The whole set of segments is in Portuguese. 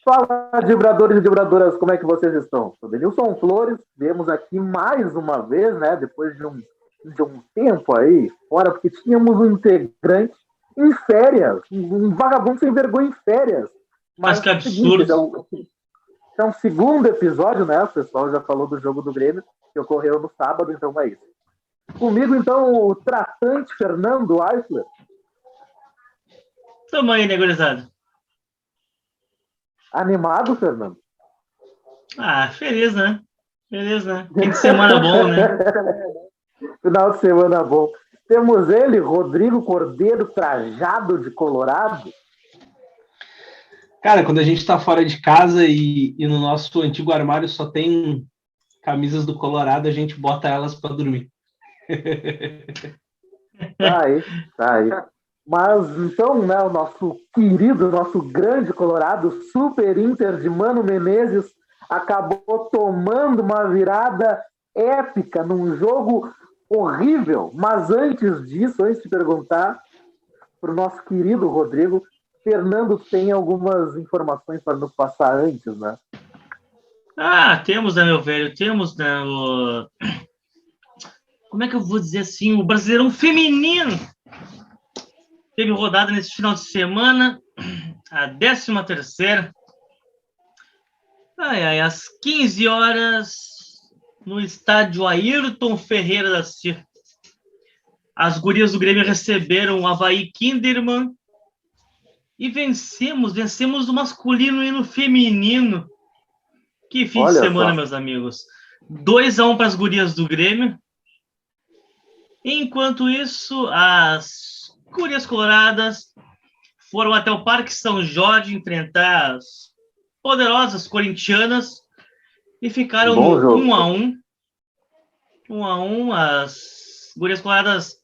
Fala, vibradores e vibradoras, como é que vocês estão? Sou Denilson Flores, viemos aqui mais uma vez, né, depois de um tempo aí, fora, porque tínhamos um integrante em férias, um vagabundo sem vergonha em férias. Mas Mas que é o seguinte, absurdo. é um segundo episódio, né, o pessoal já falou do jogo do Grêmio, que ocorreu no sábado, então é isso. Comigo, então, o tratante Fernando Eisler. Tamo aí, né, gurizada? Animado, Fernando? Ah, feliz, né? Feliz, né? Fim de semana bom, né? Final de semana bom. Temos ele, Rodrigo Cordeiro, trajado de colorado. Cara, quando a gente tá fora de casa e no nosso antigo armário só tem camisas do Colorado, a gente bota elas para dormir. Tá aí, tá aí. Mas então, né, o nosso querido, nosso grande Colorado, Super Inter de Mano Menezes, acabou tomando uma virada épica num jogo horrível. Mas antes disso, antes de perguntar para o nosso querido Rodrigo, Fernando tem algumas informações para nos passar antes, né? Ah, temos, né, meu velho? Temos, né, como é que eu vou dizer assim? O Brasileirão Feminino teve rodada nesse final de semana, a 13ª. Às 15 horas, no estádio Ayrton Ferreira da Silva. As gurias do Grêmio receberam o Avaí Kinderman e vencemos no masculino e no feminino. Que fim de semana, meus amigos. 2-1 para as gurias do Grêmio. Enquanto isso, as gurias coloradas foram até o Parque São Jorge enfrentar as poderosas corintianas e ficaram no 1-1. 1-1, as gurias coloradas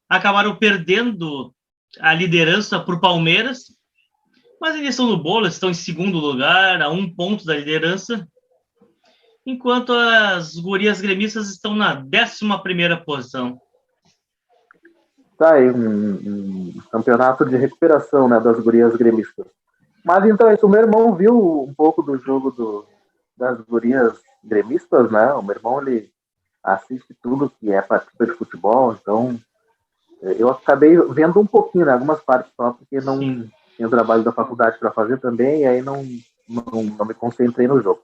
acabaram perdendo a liderança para o Palmeiras, mas eles estão no bolo, estão em segundo lugar, a 1 ponto da liderança, enquanto as gurias gremistas estão na 11ª posição. Tá aí, um campeonato de recuperação, né, das gurias gremistas. Mas então, isso, o meu irmão viu um pouco do jogo das gurias gremistas, né? O meu irmão, ele assiste tudo que é partida de futebol, então eu acabei vendo um pouquinho, né, algumas partes só, porque não tinha o trabalho da faculdade para fazer também, e aí não me concentrei no jogo.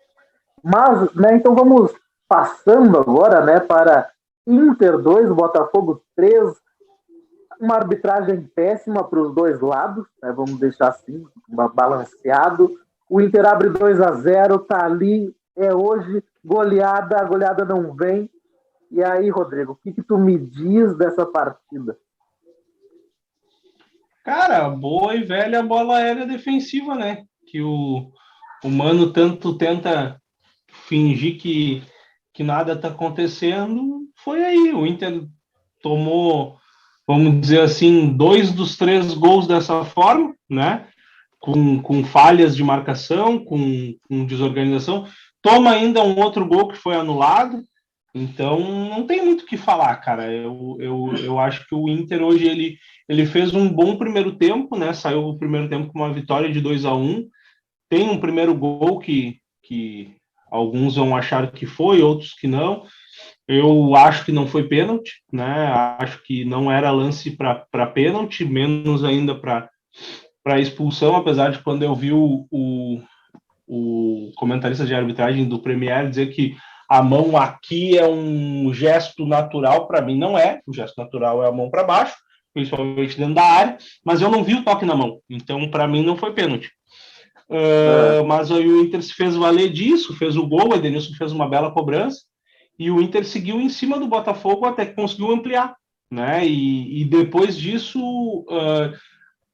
Mas, né, então vamos passando agora, né, para Inter 2, Botafogo 3, uma arbitragem péssima para os dois lados, né, vamos deixar assim, balanceado. O Inter abre 2-0, tá ali, é hoje, goleada, a goleada não vem. E aí, Rodrigo, o que tu me diz dessa partida? Cara, boa e velha bola aérea defensiva, né? Que o Mano tanto tenta fingir que nada tá acontecendo. Foi aí, o Inter tomou, vamos dizer assim, 2 dos 3 gols dessa forma, né? Com falhas de marcação, com desorganização. Toma ainda um outro gol que foi anulado. Então, não tem muito o que falar, cara. Eu acho que o Inter hoje ele fez um bom primeiro tempo, né? Saiu o primeiro tempo com uma vitória de 2-1. Tem um primeiro gol que alguns vão achar que foi, outros que não. Eu acho que não foi pênalti, né? Acho que não era lance para pênalti, menos ainda para expulsão, apesar de quando eu vi o comentarista de arbitragem do Premier dizer que a mão aqui é um gesto natural, para mim não é. O gesto natural é a mão para baixo, principalmente dentro da área, mas eu não vi o toque na mão, então para mim não foi pênalti. Mas aí o Inter se fez valer disso, fez o gol, o Edenilson fez uma bela cobrança, e o Inter seguiu em cima do Botafogo até que conseguiu ampliar, né? E depois disso,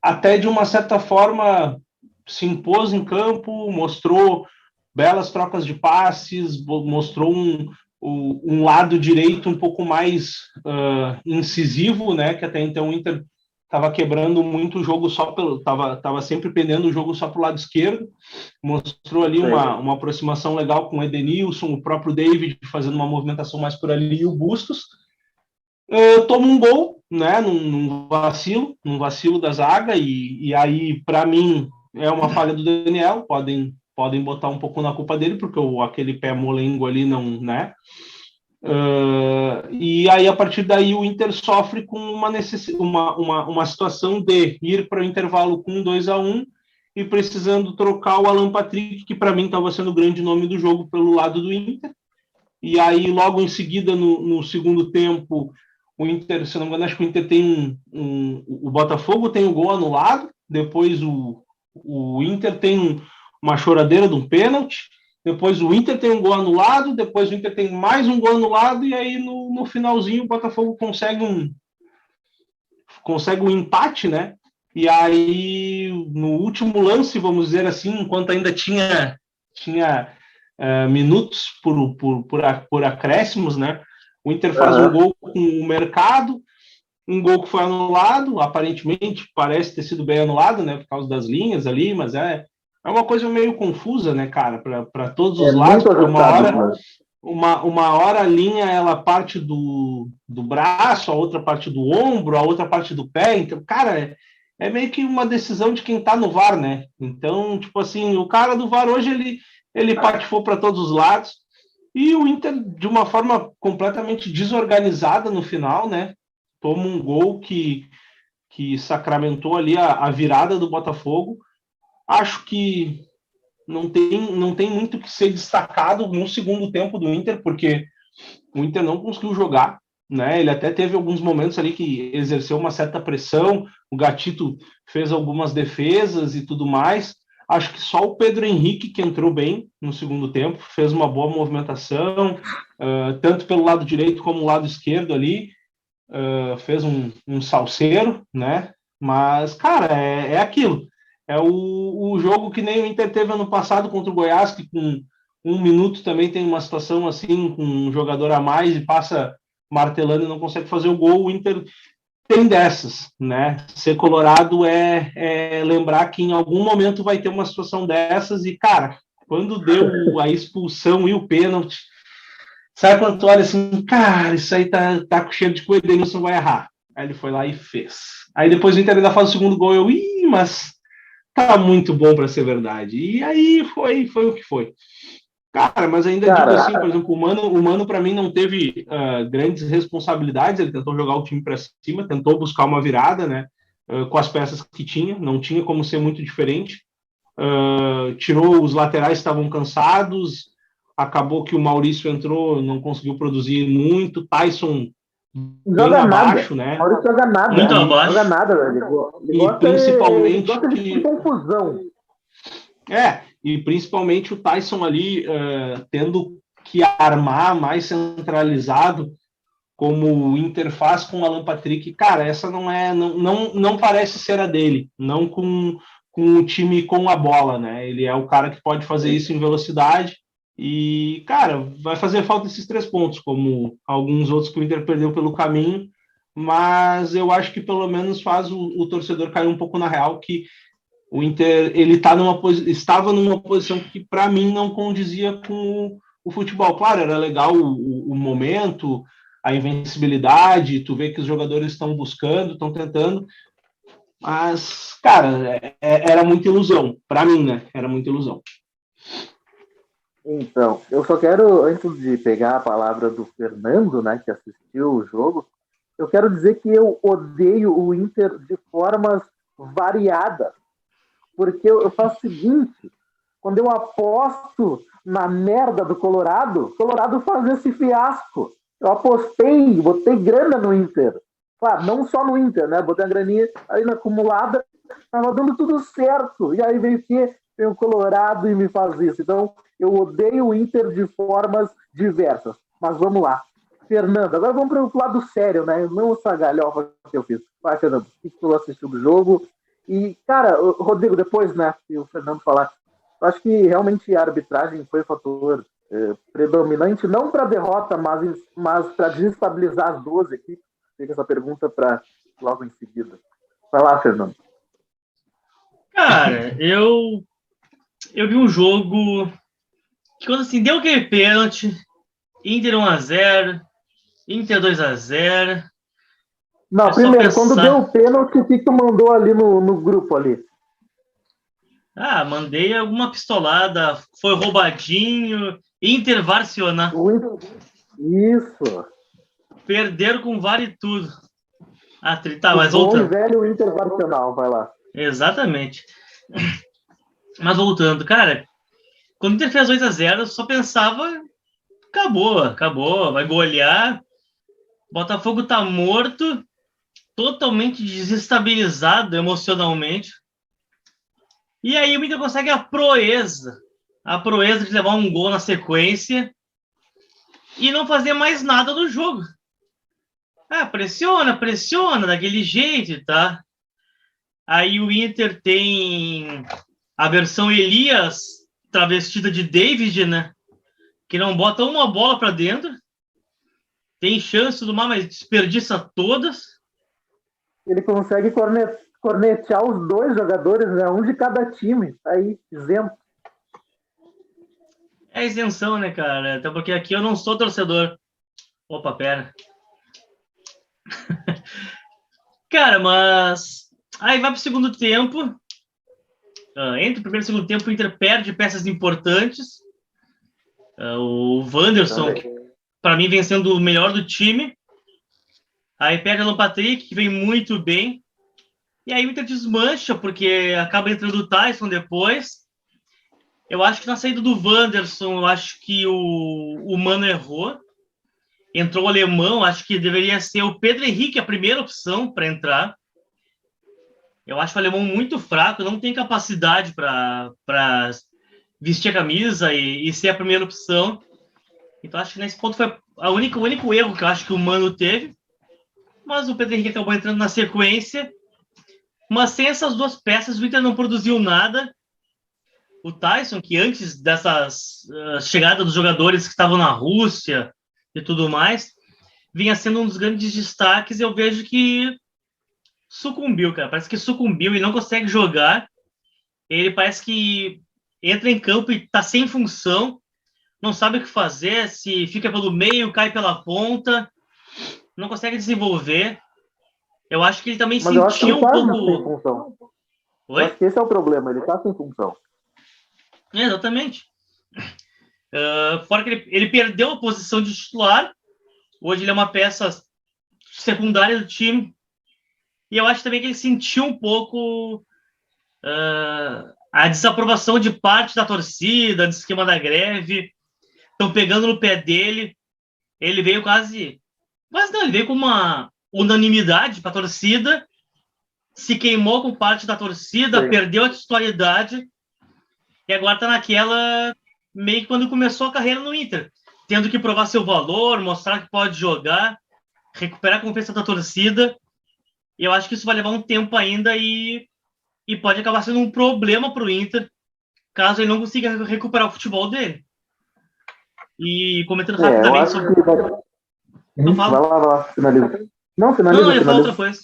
até de uma certa forma, se impôs em campo, mostrou belas trocas de passes, mostrou um lado direito um pouco mais incisivo, né? Que até então o Inter estava quebrando muito o jogo só estava sempre pendendo o jogo só para o lado esquerdo. Mostrou ali uma aproximação legal com o Edenilson, o próprio David fazendo uma movimentação mais por ali e o Bustos. Toma um gol, né? Num vacilo da zaga, e aí, para mim, é uma falha do Daniel. Podem podem botar um pouco na culpa dele, porque aquele pé molengo ali não, né? E aí, a partir daí, o Inter sofre com uma situação de ir para o intervalo com 2-1 e precisando trocar o Alan Patrick, que para mim estava sendo o grande nome do jogo pelo lado do Inter. E aí, logo em seguida, no segundo tempo, o Inter, se não me engano, acho que o Inter tem o Botafogo tem o gol anulado, depois o Inter tem uma choradeira de um pênalti, depois o Inter tem um gol anulado, depois o Inter tem mais um gol anulado, e aí no finalzinho o Botafogo consegue um empate, né? E aí, no último lance, vamos dizer assim, enquanto ainda tinha minutos por acréscimos, né? O Inter faz um gol com o Mercado, um gol que foi anulado, aparentemente parece ter sido bem anulado, né? Por causa das linhas ali, mas é uma coisa meio confusa, né, cara? Para todos os lados, porque uma hora a linha ela parte do braço, a outra parte do ombro, a outra parte do pé. Então, cara, é meio que uma decisão de quem tá no VAR, né? Então, tipo assim, o cara do VAR hoje ele patifou para todos os lados. E o Inter, de uma forma completamente desorganizada no final, né? Toma um gol que sacramentou ali a virada do Botafogo. Acho que não tem muito que ser destacado no segundo tempo do Inter, porque o Inter não conseguiu jogar, né? Ele até teve alguns momentos ali que exerceu uma certa pressão, o Gatito fez algumas defesas e tudo mais. Acho que só o Pedro Henrique que entrou bem no segundo tempo, fez uma boa movimentação, tanto pelo lado direito como o lado esquerdo ali, fez um salseiro, né? Mas, cara, é aquilo. É o jogo que nem o Inter teve ano passado contra o Goiás, que com 1 minuto também tem uma situação assim, com um jogador a mais e passa martelando e não consegue fazer o gol. O Inter tem dessas, né? Ser colorado é lembrar que em algum momento vai ter uma situação dessas e, cara, quando deu a expulsão e o pênalti, sabe quando tu olha assim, cara, isso aí tá com cheiro de que o Edenilson vai errar. Aí ele foi lá e fez. Aí depois o Inter ainda faz o segundo gol, mas tá muito bom para ser verdade. E aí foi o que foi. Cara, mas ainda digo assim, por exemplo, o Mano para mim não teve grandes responsabilidades, ele tentou jogar o time para cima, tentou buscar uma virada, né, com as peças que tinha, não tinha como ser muito diferente, tirou os laterais que estavam cansados, acabou que o Maurício entrou, não conseguiu produzir muito, Tyson bem abaixo, né? Maurício joga nada. Muito abaixo. Joga nada, velho. E principalmente de confusão. E principalmente o Tyson ali tendo que armar mais centralizado, como o Inter faz com o Alan Patrick. Cara, essa não parece ser a dele, não com o time com a bola, né? Ele é o cara que pode fazer isso em velocidade e, cara, vai fazer falta esses 3 pontos, como alguns outros que o Inter perdeu pelo caminho, mas eu acho que pelo menos faz o torcedor cair um pouco na real, que o Inter ele estava numa posição que para mim não condizia com o futebol. Claro, era legal o momento, a invencibilidade, tu vê que os jogadores estão buscando, estão tentando, mas, cara, era muita ilusão. Para mim, né? Era muita ilusão. Então, eu só quero, antes de pegar a palavra do Fernando, né, que assistiu o jogo, eu quero dizer que eu odeio o Inter de formas variadas. Porque eu faço o seguinte, quando eu aposto na merda do Colorado faz esse fiasco. Eu apostei, botei grana no Inter. Claro, não só no Inter, né? Botei a graninha aí na acumulada, tava dando tudo certo. E aí veio o Colorado e me faz isso. Então, eu odeio o Inter de formas diversas. Mas vamos lá. Fernando, agora vamos para o lado sério, né? Não essa galhofa que eu fiz. Vai, Fernando, o que tu assistiu do jogo? E, cara, Rodrigo, depois, né, que o Fernando falar, eu acho que realmente a arbitragem foi um fator predominante, não para a derrota, mas para desestabilizar as duas equipes. Fica essa pergunta para logo em seguida. Vai lá, Fernando. Cara, eu vi um jogo que quando assim, deu aquele pênalti, Inter 1-0, Inter 2-0. Não, primeiro, quando deu o pênalti, o que tu mandou ali no grupo ali? Mandei alguma pistolada, foi roubadinho, Inter Varciona. Isso. Perderam com VAR e tudo. Mas voltando. Velho Inter Varcional, vai lá. Exatamente. Mas voltando, cara, quando o Inter fez 2-0, eu só pensava, acabou, vai golear, Botafogo tá morto, totalmente desestabilizado emocionalmente. E aí o Inter consegue a proeza de levar um gol na sequência e não fazer mais nada do jogo. Pressiona daquele jeito, tá? Aí o Inter tem a versão Elias travestida de David, né? Que não bota uma bola para dentro. Tem chance do mar, mas desperdiça todas. Ele consegue cornetear os dois jogadores, né? Um de cada time. Aí, isento. É isenção, né, cara? Até porque aqui eu não sou torcedor. Opa, pera. Cara, mas... Aí vai pro segundo tempo. Entre o primeiro e o segundo tempo, o Inter perde peças importantes. O Wanderson, para mim, vem sendo o melhor do time. Aí perde o Alan Patrick, que vem muito bem. E aí o Inter desmancha, porque acaba entrando o Tyson depois. Eu acho que na saída do Wanderson, eu acho que o Mano errou. Entrou o alemão, acho que deveria ser o Pedro Henrique a primeira opção para entrar. Eu acho o alemão muito fraco, não tem capacidade para vestir a camisa e ser a primeira opção. Então acho que nesse ponto foi o único erro que eu acho que o Mano teve. Mas o Pedro Henrique acabou entrando na sequência. Mas sem essas duas peças, o Inter não produziu nada. O Tyson, que antes dessas chegadas dos jogadores que estavam na Rússia e tudo mais, vinha sendo um dos grandes destaques, e eu vejo que sucumbiu, cara. Parece que sucumbiu e não consegue jogar. Ele parece que entra em campo e tá sem função, não sabe o que fazer, se fica pelo meio, cai pela ponta, não consegue desenvolver. Eu acho que ele também sentiu um pouco... Sem função. Oi? Eu acho que esse é o problema, ele tá sem função. Exatamente. Fora que ele perdeu a posição de titular, hoje ele é uma peça secundária do time, e eu acho também que ele sentiu um pouco a desaprovação de parte da torcida, do esquema da greve, estão pegando no pé dele. Ele veio ele veio com uma unanimidade para a torcida, se queimou com parte da torcida, perdeu a titularidade, e agora está naquela meio que quando começou a carreira no Inter, tendo que provar seu valor, mostrar que pode jogar, recuperar a confiança da torcida. E eu acho que isso vai levar um tempo ainda e pode acabar sendo um problema para o Inter, caso ele não consiga recuperar o futebol dele. E comentando rapidamente sobre... Vai lá, finaliza. Não, ele fala outra coisa.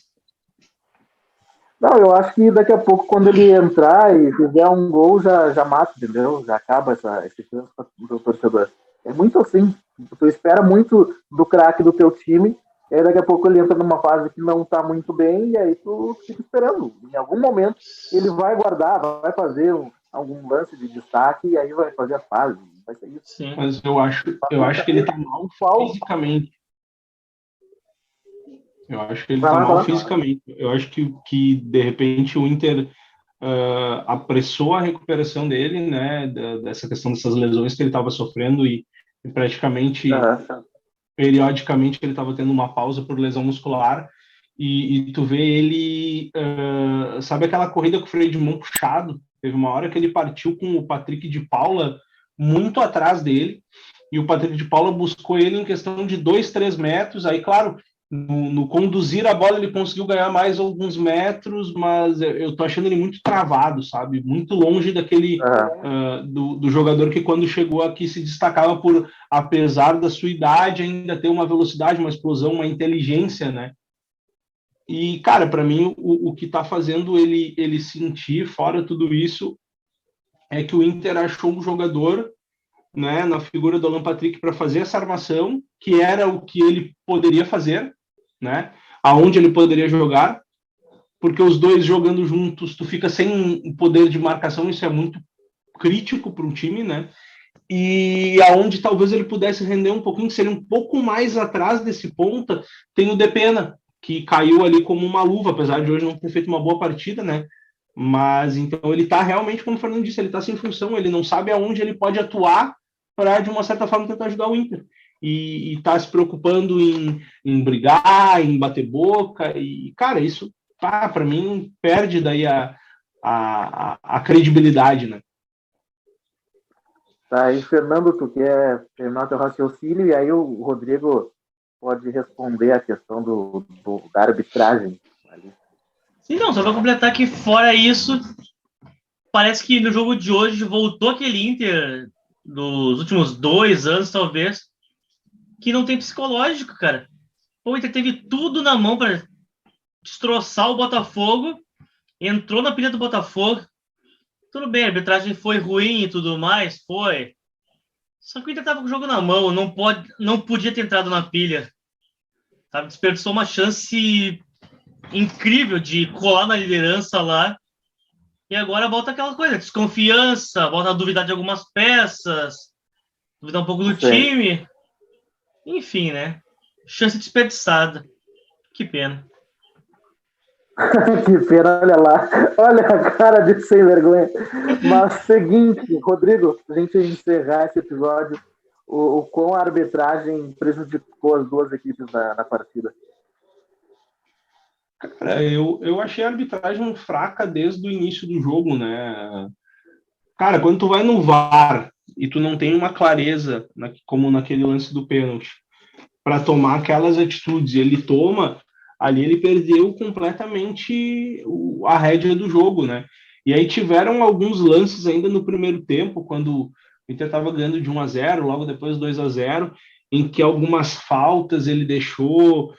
Não, eu acho que daqui a pouco, quando ele entrar e fizer um gol, já mata, entendeu? Já acaba esse chance do torcedor. É muito assim. Tu espera muito do craque do teu time, e aí daqui a pouco ele entra numa fase que não tá muito bem, e aí tu fica esperando. Em algum momento ele vai guardar, vai fazer algum lance de destaque, e aí vai fazer a fase. Vai ser isso. Sim. Mas eu acho que ele tá mal fisicamente. Eu acho que ele está mal fisicamente. Eu acho que de repente o Inter apressou a recuperação dele, né? Dessa questão dessas lesões que ele estava sofrendo e praticamente, periodicamente, ele estava tendo uma pausa por lesão muscular. E tu vê ele, sabe aquela corrida com o freio de mão puxado? Teve uma hora que ele partiu com o Patrick de Paula muito atrás dele, e o Patrick de Paula buscou ele em questão de 2-3 metros. Aí, claro, no conduzir a bola ele conseguiu ganhar mais alguns metros, mas eu tô achando ele muito travado, sabe? Muito longe daquele do jogador que quando chegou aqui se destacava por, apesar da sua idade, ainda ter uma velocidade, uma explosão, uma inteligência, né? E, cara, para mim o que tá fazendo ele sentir, fora tudo isso, é que o Inter achou um jogador, né, na figura do Alan Patrick, para fazer essa armação, que era o que ele poderia fazer, né, aonde ele poderia jogar, porque os dois jogando juntos, tu fica sem poder de marcação, isso é muito crítico para um time, né? E aonde talvez ele pudesse render um pouquinho, seria um pouco mais atrás desse ponta, tem o Depena, que caiu ali como uma luva, apesar de hoje não ter feito uma boa partida, né? Mas então ele tá realmente, como o Fernando disse, ele tá sem função, ele não sabe aonde ele pode atuar para, de uma certa forma, tentar ajudar o Inter. E tá se preocupando em brigar, em bater boca, e, cara, isso, para mim, perde daí a credibilidade, né? Tá, e Fernando, tu quer terminar teu raciocínio, e aí o Rodrigo pode responder a questão da arbitragem. Sim, não, só para completar que fora isso, parece que no jogo de hoje voltou aquele Inter dos últimos 2 anos, talvez, que não tem psicológico, cara. O Inter teve tudo na mão para destroçar o Botafogo, entrou na pilha do Botafogo. Tudo bem, a arbitragem foi ruim e tudo mais, foi. Só que o Inter tava com o jogo na mão, não podia ter entrado na pilha. Sabe? Desperdiçou uma chance incrível de colar na liderança lá. E agora volta aquela coisa, desconfiança, volta a duvidar de algumas peças, duvidar um pouco do time. Enfim, né? Chance desperdiçada. Que pena. Que pena, olha lá. Olha a cara de sem vergonha. Mas seguinte, Rodrigo, a gente encerrar esse episódio, o quão a arbitragem prejudicou as duas equipes na partida. Cara, eu achei a arbitragem fraca desde o início do jogo, né? Cara, quando tu vai no VAR e tu não tem uma clareza, como naquele lance do pênalti, para tomar aquelas atitudes, ele toma, ali ele perdeu completamente a rédea do jogo, né? E aí tiveram alguns lances ainda no primeiro tempo, quando o Inter estava ganhando de 1-0, logo depois 2-0, em que algumas faltas ele deixou.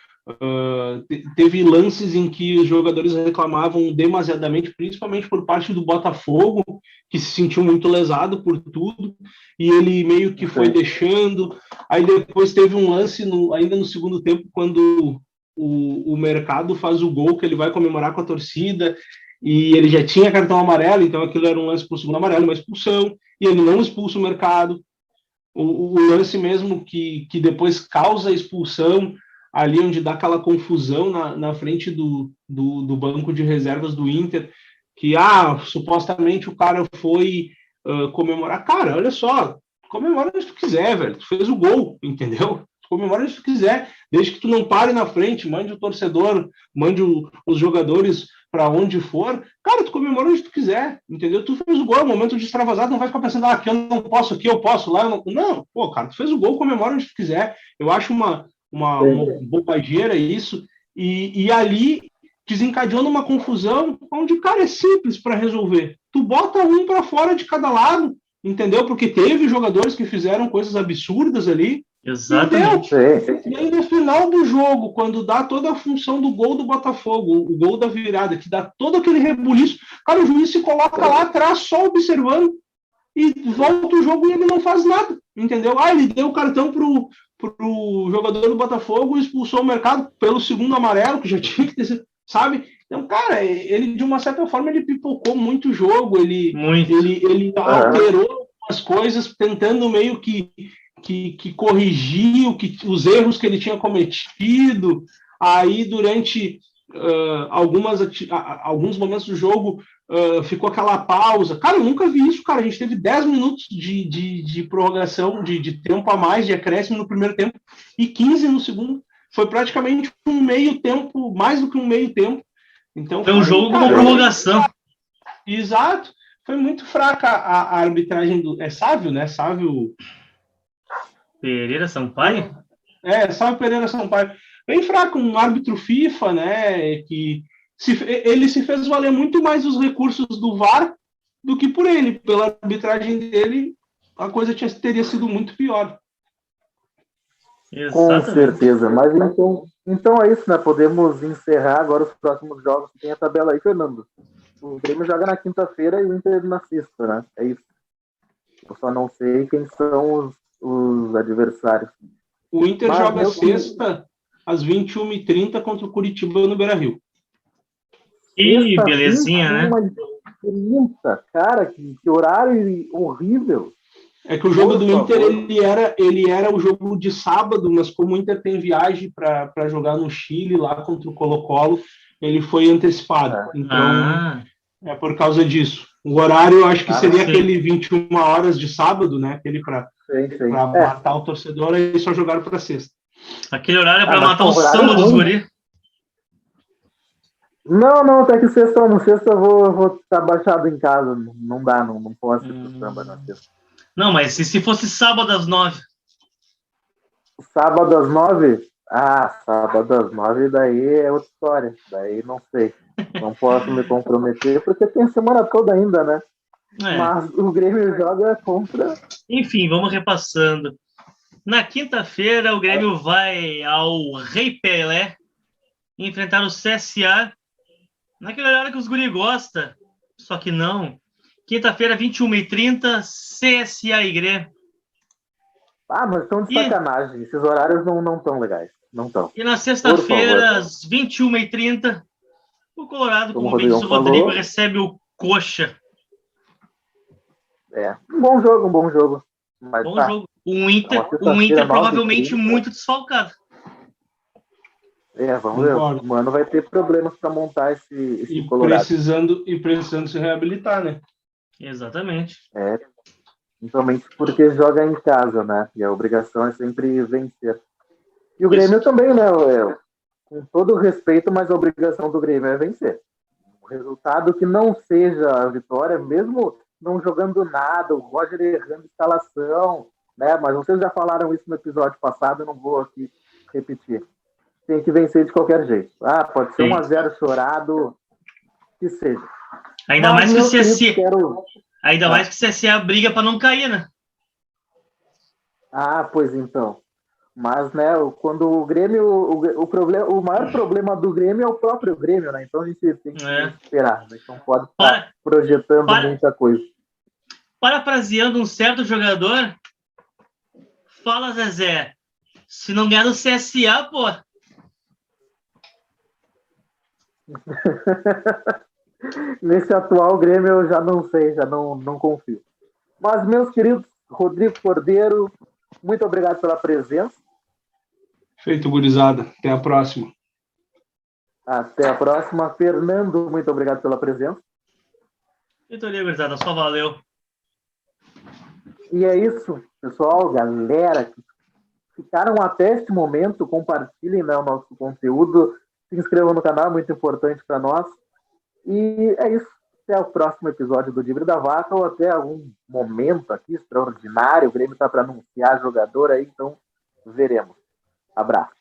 Teve lances em que os jogadores reclamavam demasiadamente, principalmente por parte do Botafogo, que se sentiu muito lesado por tudo, e ele meio que foi deixando. Aí depois teve um lance ainda no segundo tempo, quando o Mercado faz o gol, que ele vai comemorar com a torcida, e ele já tinha cartão amarelo, então aquilo era um lance para o segundo amarelo, uma expulsão, e ele não expulsa o Mercado. O lance mesmo que depois causa a expulsão, ali onde dá aquela confusão na frente do banco de reservas do Inter, que supostamente o cara foi comemorar. Cara, olha só, comemora onde tu quiser, velho. Tu fez o gol, entendeu? Comemora onde tu quiser, desde que tu não pare na frente, mande o torcedor, mande os jogadores para onde for, cara, tu comemora onde tu quiser, entendeu? Tu fez o gol, é um momento de extravasar, não vai ficar pensando, aqui eu não posso, aqui eu posso, lá eu não... Não, pô, cara, tu fez o gol, comemora onde tu quiser. Eu acho uma bobageira isso, e ali desencadeou numa confusão onde, cara, é simples para resolver. Tu bota um para fora de cada lado, entendeu? Porque teve jogadores que fizeram coisas absurdas ali. Exatamente. E aí, no final do jogo, quando dá toda a função do gol do Botafogo, o gol da virada, que dá todo aquele rebuliço, cara, o juiz se coloca lá atrás só observando e volta o jogo e ele não faz nada, entendeu? Ele deu o cartão pro jogador do Botafogo e expulsou o Mercado pelo segundo amarelo, que já tinha que ter, sabe? Então, cara, ele de uma certa forma ele pipocou muito o jogo, ele alterou as coisas, tentando meio que corrigir os erros que ele tinha cometido. Aí, durante alguns momentos do jogo, ficou aquela pausa. Cara, eu nunca vi isso, cara. A gente teve 10 minutos de prorrogação, de tempo a mais, de acréscimo no primeiro tempo, e 15 no segundo. Foi praticamente um meio tempo, mais do que um meio tempo. Então, foi um jogo com uma prorrogação. Exato. Foi muito fraca a arbitragem do... É Sávio, né? Sávio... Pereira Sampaio? Sávio Pereira Sampaio. Bem fraco, um árbitro FIFA, né? Que ele se fez valer muito mais os recursos do VAR do que por ele. Pela arbitragem dele, a coisa teria sido muito pior. Exatamente. Com certeza. Mas então é isso, né? Podemos encerrar agora os próximos jogos. Tem a tabela aí, Fernando. O Grêmio joga na quinta-feira e o Inter na sexta, né? É isso. Eu só não sei quem são os adversários. O Inter joga sexta às 21h30 contra o Curitiba no Beira-Rio. Ih, belezinha, né? 30, cara, que horário horrível. É que o jogo do Inter, ele era o jogo de sábado, mas como o Inter tem viagem para jogar no Chile, lá contra o Colo-Colo, ele foi antecipado. Então, é por causa disso. O horário, eu acho que seria aquele 21 horas de sábado, né? Aquele para matar o torcedor, e só jogaram para sexta. Aquele horário é para matar o samba dos guri. Não, até que sexta eu vou estar baixado em casa. Não dá, não posso ir pro samba na sexta. Não, mas e se fosse sábado às 9? Sábado às 9? Sábado às 9, daí é outra história. Daí não sei. Não posso me comprometer, porque tem a semana toda ainda, né? Mas o Grêmio joga contra... Enfim, vamos repassando. Na quinta-feira, o Grêmio vai ao Rei Pelé enfrentar o CSA naquele horário que os guri gostam. Só que não. Quinta-feira, 21h30, CSA e Grêmio. Mas estão de sacanagem. Esses horários não estão legais. Não estão. E na sexta-feira, às 21h30, o Colorado, como bem disse o Rodrigo, recebe o Coxa. Um bom jogo. Mas bom jogo. Um Inter provavelmente muito desfalcado. Vamos ver. O Mano vai ter problemas para montar esse Colorado. Precisando se reabilitar, né? Exatamente. Principalmente porque joga em casa, né? E a obrigação é sempre vencer. E o Grêmio também, né? Com todo respeito, mas a obrigação do Grêmio é vencer. O resultado que não seja a vitória, mesmo não jogando nada, o Roger errando escalação, né? Mas vocês já falaram isso no episódio passado, eu não vou aqui repetir. Tem que vencer de qualquer jeito. Pode ser 1-0 chorado, que seja. Ainda mais que o CSA briga para não cair, né? Pois então. Mas, né, quando o Grêmio... O maior problema do Grêmio é o próprio Grêmio, né? Então a gente tem que esperar. Né? Então pode estar projetando muita coisa. Parafraseando um certo jogador, fala, Zezé, se não ganhar no CSA, pô... Nesse atual Grêmio eu já não sei, já não confio. Mas, meus queridos, Rodrigo Cordeiro, muito obrigado pela presença. Feito, gurizada. Até a próxima. Até a próxima. Fernando, muito obrigado pela presença. Vitória, gurizada, só valeu. E é isso, pessoal, galera que ficaram até este momento, compartilhem, né, o nosso conteúdo, se inscrevam no canal, muito importante para nós. E é isso. Até o próximo episódio do Dibre da Vaca, ou até algum momento aqui extraordinário. O Grêmio está para anunciar jogador aí, então veremos. Abraço.